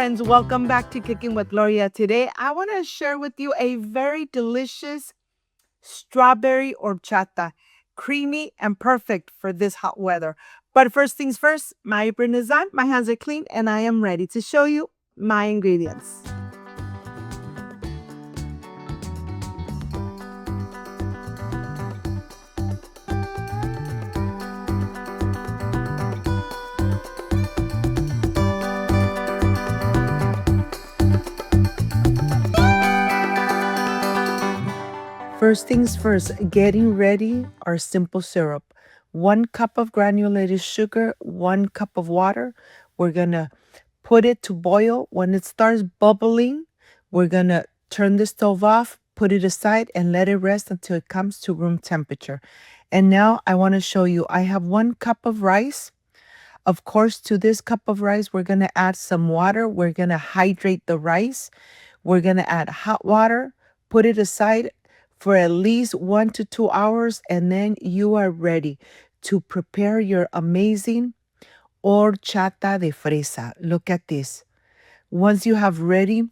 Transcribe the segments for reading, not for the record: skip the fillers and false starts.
friends, welcome back to Cooking with Gloria. Today, I want to share with you a very delicious strawberry horchata, creamy and perfect for this hot weather. But first things first, my apron is on, my hands are clean, and I am ready to show you my ingredients. First things first, getting ready our simple syrup. 1 cup of granulated sugar, 1 cup of water. We're gonna put it to boil. When it starts bubbling, we're gonna turn the stove off, put it aside, and let it rest until it comes to room temperature. And now I wanna show you, I have 1 cup of rice. Of course, to this cup of rice, we're gonna add some water. We're gonna hydrate the rice. We're gonna add hot water, put it aside for at least 1 to 2 hours, and then you are ready to prepare your amazing horchata de fresa. Look at this. Once you have ready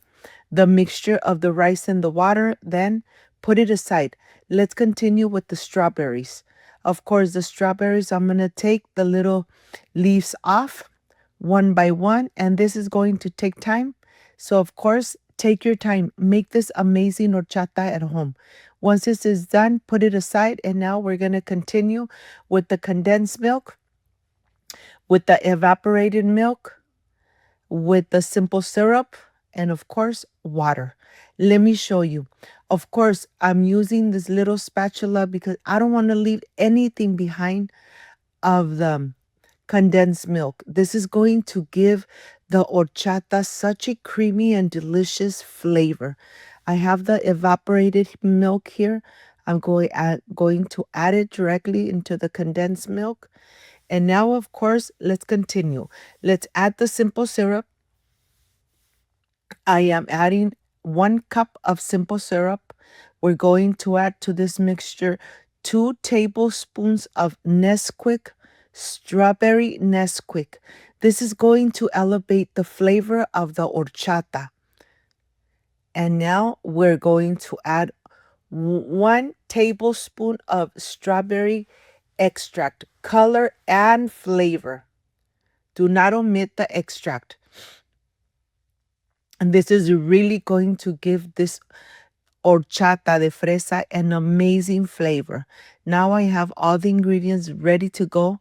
the mixture of the rice and the water, then put it aside. Let's continue with the strawberries. Of course, the strawberries, I'm going to take the little leaves off one by one, and this is going to take time. So, of course, take your time. Make this amazing horchata at home. Once this is done, put it aside, and now we're going to continue with the condensed milk, with the evaporated milk, with the simple syrup, and of course, water. Let me show you. Of course, I'm using this little spatula because I don't want to leave anything behind of the condensed milk. This is going to give the horchata such a creamy and delicious flavor. I have the evaporated milk here. I'm going to add it directly into the condensed milk. And now, of course, let's continue. Let's add the simple syrup. I am adding 1 cup of simple syrup. We're going to add to this mixture 2 tablespoons of Nesquik, strawberry Nesquik. This is going to elevate the flavor of the horchata. And now we're going to add 1 tablespoon of strawberry extract, color and flavor. Do not omit the extract. And this is really going to give this horchata de fresa an amazing flavor. Now I have all the ingredients ready to go.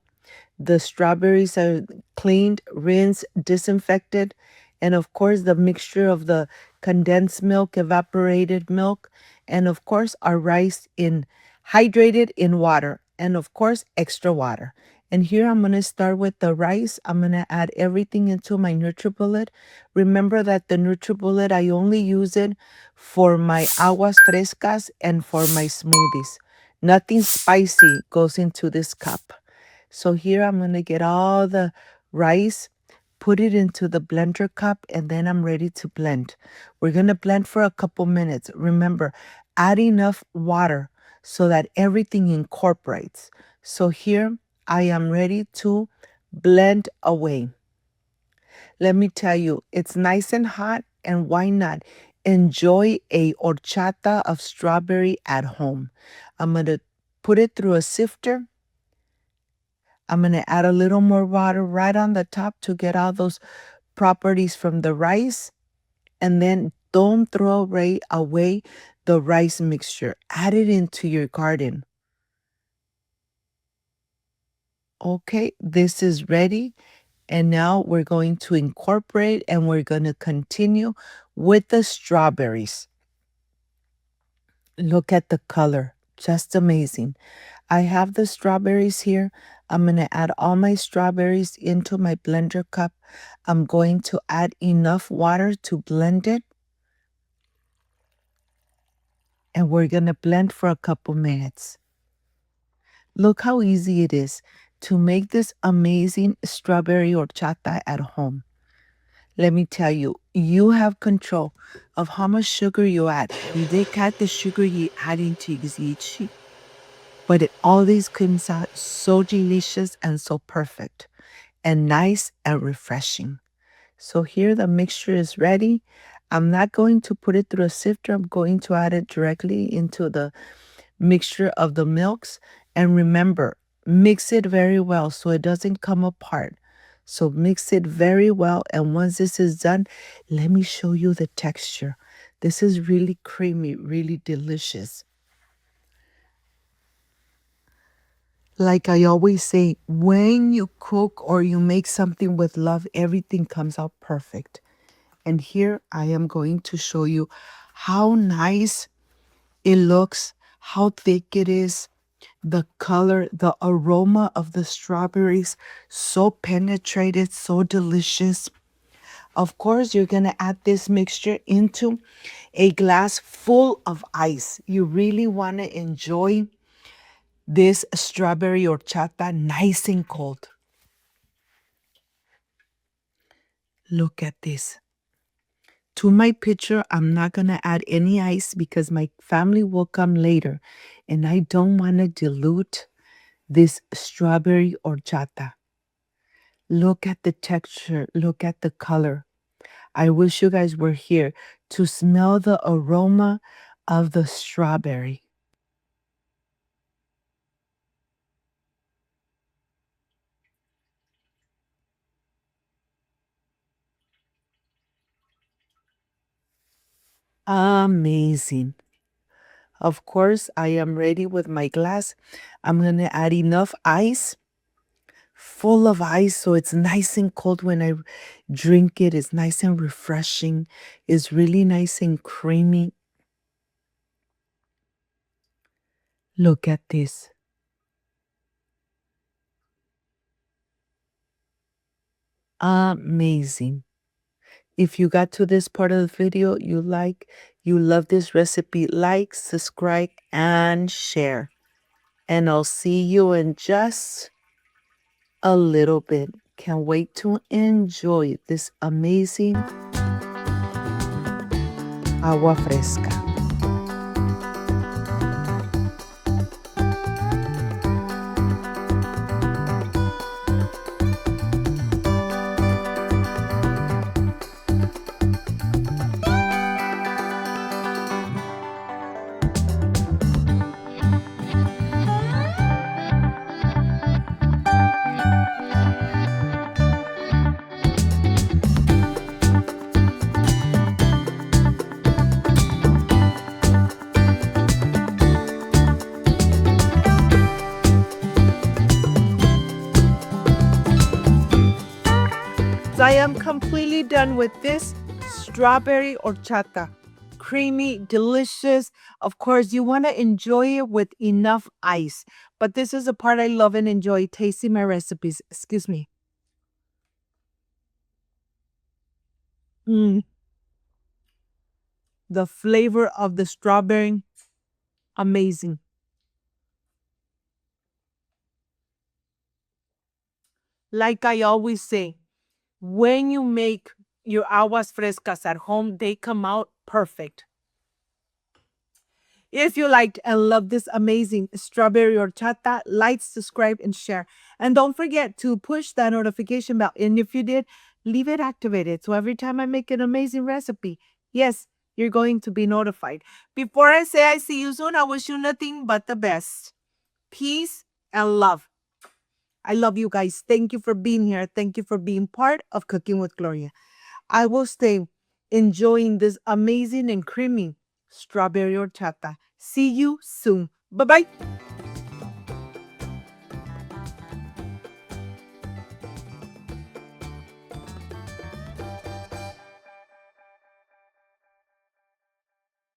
The strawberries are cleaned, rinsed, disinfected, and of course the mixture of the condensed milk, evaporated milk, and of course our rice hydrated in water, and of course extra water. And here I'm going to start with the rice. I'm going to add everything into my NutriBullet. Remember that the NutriBullet, I only use it for my aguas frescas and for my smoothies. Nothing spicy goes into this cup. So here I'm going to get all the rice, put it into the blender cup, and then I'm ready to blend. We're going to blend for a couple minutes. Remember, add enough water so that everything incorporates. So here I am ready to blend away. Let me tell you, it's nice and hot, and why not? Enjoy a horchata of strawberry at home. I'm going to put it through a sifter. I'm going to add a little more water right on the top to get all those properties from the rice. And then don't throw away the rice mixture. Add it into your garden. Okay, this is ready. And now we're going to incorporate and we're going to continue with the strawberries. Look at the color, just amazing. I have the strawberries here. I'm going to add all my strawberries into my blender cup. I'm going to add enough water to blend it. And we're going to blend for a couple minutes. Look how easy it is to make this amazing strawberry horchata at home. Let me tell you, you have control of how much sugar you add. You take out the sugar you add into each. But it always comes out so delicious and so perfect and nice and refreshing. So here the mixture is ready. I'm not going to put it through a sifter. I'm going to add it directly into the mixture of the milks. And remember, mix it very well so it doesn't come apart. So mix it very well. And once this is done, let me show you the texture. This is really creamy, really delicious. Like I always say, when you cook or you make something with love, everything comes out perfect. And here I am going to show you how nice it looks, how thick it is, the color, the aroma of the strawberries, so penetrated, so delicious. Of course, you're going to add this mixture into a glass full of ice. You really want to enjoy this strawberry horchata nice and cold. Look at this. To my pitcher, I'm not going to add any ice because my family will come later and I don't want to dilute this strawberry horchata. Look at the texture, look at the color. I wish you guys were here to smell the aroma of the strawberry. Amazing. Of course, I am ready with my glass. I'm going to add enough ice, full of ice, so it's nice and cold when I drink it. It's nice and refreshing. It's really nice and creamy. Look at this. Amazing. If you got to this part of the video, you love this recipe, like, subscribe, and share. And I'll see you in just a little bit. Can't wait to enjoy this amazing agua fresca. I am completely done with this strawberry horchata. Creamy, delicious. Of course, you want to enjoy it with enough ice. But this is the part I love and enjoy tasting my recipes. Excuse me. Mm, the flavor of the strawberry, amazing. Like I always say, when you make your aguas frescas at home, they come out perfect. If you liked and love this amazing strawberry horchata, like, subscribe, and share. And don't forget to push that notification bell. And if you did, leave it activated. So every time I make an amazing recipe, yes, you're going to be notified. Before I say I see you soon, I wish you nothing but the best. Peace and love. I love you guys. Thank you for being here. Thank you for being part of Cooking with Gloria. I will stay enjoying this amazing and creamy strawberry horchata. See you soon. Bye bye.